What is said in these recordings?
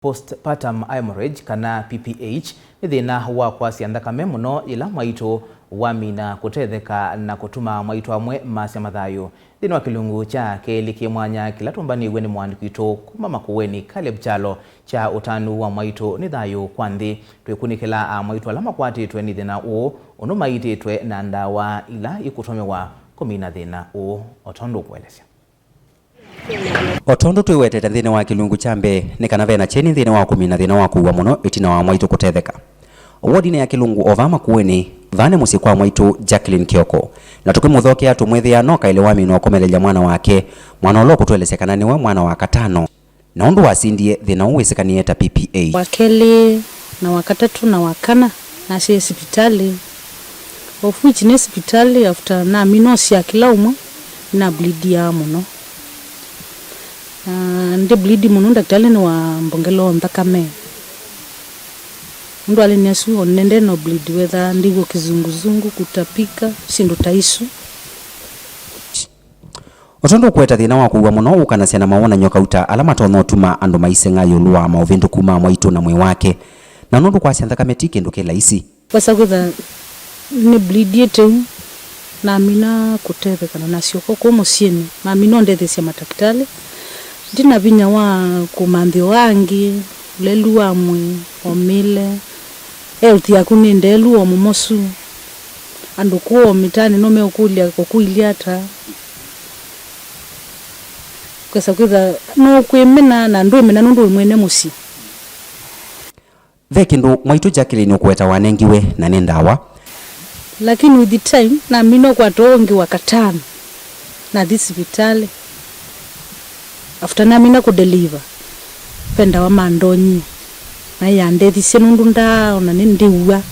Pertum Haemorrhage kana PPH ni thina wa kwasya nthakame muno ila Mwaitu, wamina, Kutetheka na kutuma amwaitu amwe masya mathayu. Thina wa kilungu cha keli kimwanya kila tumbaniwe ni mwandikwitu kuma makuweni Caleb chalo cha utanu wa Mwaitu ni thayu kwanthi twikunikila amwaitu ala makwatitwe ni thina uu undu maiititwe na ndawa ila ikutumiwa kumina thina uu otondu kuelesya. Otondu twiwetete nthini wa kilungu cha mbe ni kana vena cheni nthini wa kumina thina wa Kuuw'A muno itina wa Mwaitu Kutetheka. Wodine ya kilungu ovama kuweni vane musi kwa Mwaitu Jacqueline Kioko na tukimuthokea tumwithia no kaile wamina okomelelya mwana wake mwana ulo kutwelesekana niwe mwana wa katano na undu wasindie thina uwisikanie ta PPH wakeli na wakatatu na wakana na si hospitali ofuchi ni hospitali after na masya kila umwe na bleed ya muno ndi bleed muno daktari ni wa mbongelo nthakame ndu aliniasu onende no bleed whether ndigo kizunguzungu kutapika sindu taisu. Otondu kweta thina wa Kuuw'A muno ukanasya na mawona nyoka uta alama tono tuma andu maisenga yulwa mauvindu kuma Mwaitu na mwe wake na nundu kwasya nthakame ti kindu kilaisi basa kwetha ni bleed yetu na Amina Kutetheka na sioko kwa musieni na Amina ndethesya madaktari ndina vinya wa kumanthio wangi lelu amwe omile health yaku ni ndelu omumosu andu kuo mitani no meukulia kokuilia ta kwesa kwitha no kwimina na ndu imina nundu mwene musi vekindu Mwaitu Jacqueline ukweta wanengiwe na ni ndawa lakini with the time na mino kwa tongi wa katano na this vitale after na mina kudeliver penda wa mandonyi na ya ndethi senundu nda na ndiwa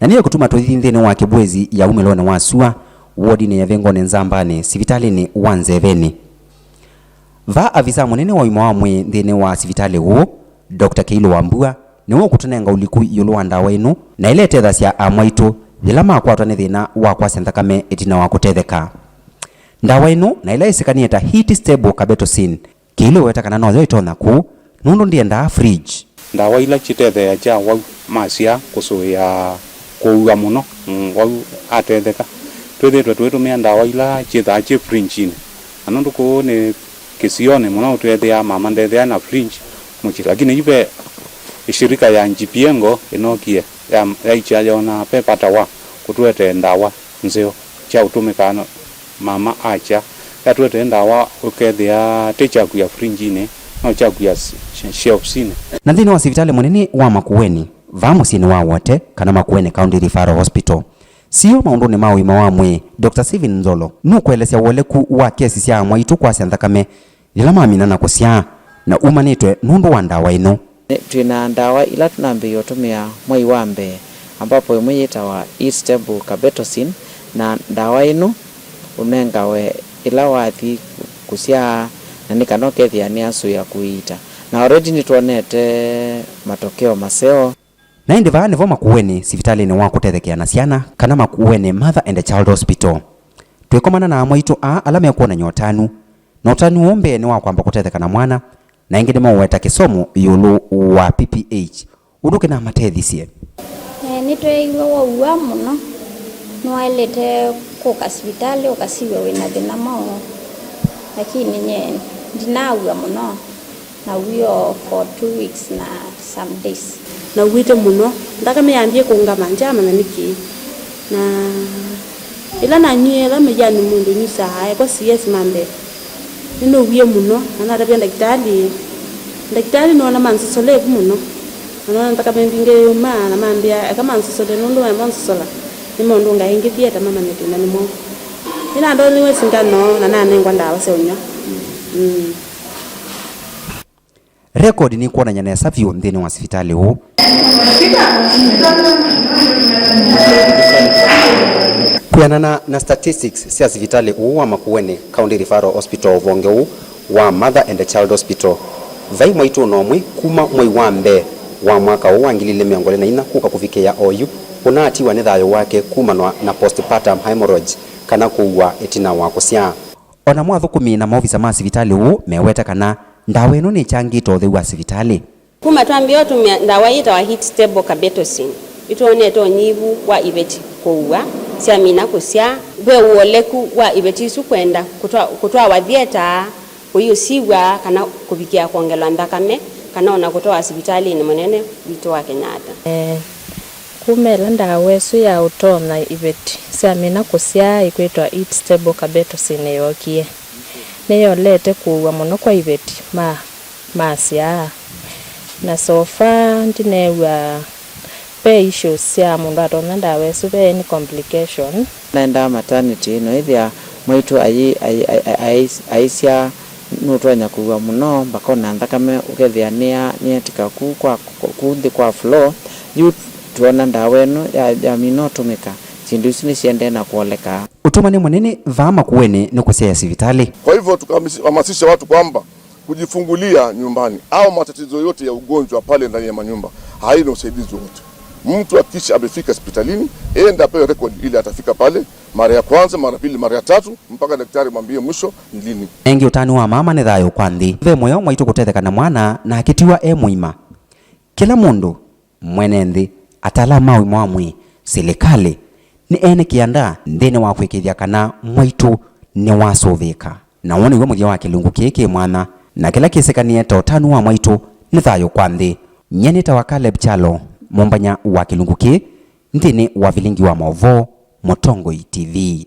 na niyo kutuma tuthi nthini wa kibwezi ya umelone wa sua wodine ya vengone nzambane sivitali ni wanzeveni va avisa munene wa uima wa mwe nthini wa sivitali huo Dr. Keilo Wambua niwo kutunenga uliku yulu wa ndawa inu na ile tethasya amwaitu yila makwatwa ni thina wa kwasya nthakame itina wa Kutetheka. Ndawa inu na ila isikanie ta heat stable kabetosin Keilo weta kana no itona ku nundu ndienda fridge ndawa ila chitethea cha wau masya kusuya Kuuw'A muno wau atetheka twithitwe twitumia ndawa ila chithaa chi fridge ni anundu ku ni kisione muno twethea mama ndethea na fridge muchi lakini ibe ishirika ya njipiengo inokie ya ichaja na pepata wa kutwete ndawa nzeo cha utumika mama acha yatwete ndawa ukethia techaku ya frinjine no chaku ya shelfsine na thini wa sivitali munene wa makuweni vamusini wa wote kana makuweni county referral hospital sio maundu ni mawima wa mwe Dr. Steven Nzolo nukwelesya woleku wa kesi sya Mwaitu kwasya nthakame ila mamina na kusya na umanitwe nundu wa ndawa ino twina ndawa ila tunambiyo tumia mwai wa mbe ambapo imwe yitawa stable kabetosin na ndawa ino unengawe ila wathi kusya na nikanokethia ni asu ya kuita na already nituonete matokeo maseo na indi vaani vo makuweni sivitali ni wa Kutethekea na syana kana makuweni Mother and Child Hospital twikomana na Mwaitu alama ya kuona nyotanu na utanu ombe ni wa kwamba Kutetheka na mwana na ingi ni maweta kisomo yulu wa PPH uduke na matethisiye nitwe iwa uwau muno nwailete kuka hospitali ukasiwe wina thina mao lakini nye ndinauwa muno na uyo for 2 weeks na some days na uwite muno nthakame yambie kungama njama na niki na ila na nyue la mejani mundu nyusa hae kwa CS mambe nino uwie muno na natabia daktari no na mansosole muno na nthakame mbinge yuma na mambia kama mansosole nundu wa mansosola ni mundu ngaingi thieta mama netina ni mo ina ndo ni wesingano na nane ngwanda se unya record ni kuona nyana ya savio nthini wa sivitali huu kuyanana na statistics sia sivitali huu wa makuweni county referral hospital vonge huu wa Mother and Child Hospital vai Mwaitu nomwe kuma mwai wa mbe wa mwaka huu angilile miongole na ina kuka kufikia oyu unaatiwa ni thayo wake kumanwa na Pertum Haemorrhage kana Kuuw'A itina wa kusya ona mwathukumi na maofisa ma sivitali huu meweta kana ndawa ino ni changito theu wa sivitali kuma twambio tumia ndawa itawa heat stable kabetosin ituoneto nyivu wa ibeti Kuuw'A sya Amina kusya be uoleku wa ibeti isu kwenda kutoa wathieta kuyusiwa kana kubikia kuongelwa nthakame kana ona kutoa hospitali ni munene witu wa Kenyatta. Kumela ndawa esu ya utona ibeti sya Amina kusya ikwitwa heat stable kabetosin yokie neyo lete Kuuw'A muno kwa ibeti masya na sofa ndinewa pe issues ya mundu atona ndawa esu be ni complication naenda maternity no ithia mwaitu aisya nutwanya Kuuw'A muno bakona nthakame ukethia nietika kwa kuthi kwa floor yu tuona ndawa eno ya Amina tumika sindu ici ni ciende na kuoleka. Utumani munene vama kuwene ni kusya sivitali. Kwa hivyo tukahamasisha watu kwamba kujifungulia nyumbani au matatizo yote ya ugonjwa pale ndani ya manyumba haina usaidizi wote. Mtu akisha amefika hospitalini enda apewe record ili atafika pale mara ya kwanza, mara pili, mara ya tatu mpaka daktari mwambie mwisho ni lini. Engi utani wa mama ni thayu kwanthi ve moyo Mwaitu Kutetheka na mwana na akitiwa muima kila mundu mwene nthi atalama wimo amwe serikali ni ene kianda ndene wa kwikithia kana Mwaitu ni wasuvika na woni we muthia wa kilungu kiki mwana na kila kisekanie ta utani wa Mwaitu ni thayu kwanthi nyene ta wakale bchalo mumbanya wa kilungu ki ndini wa vilingi wa maovo Motongoi TV.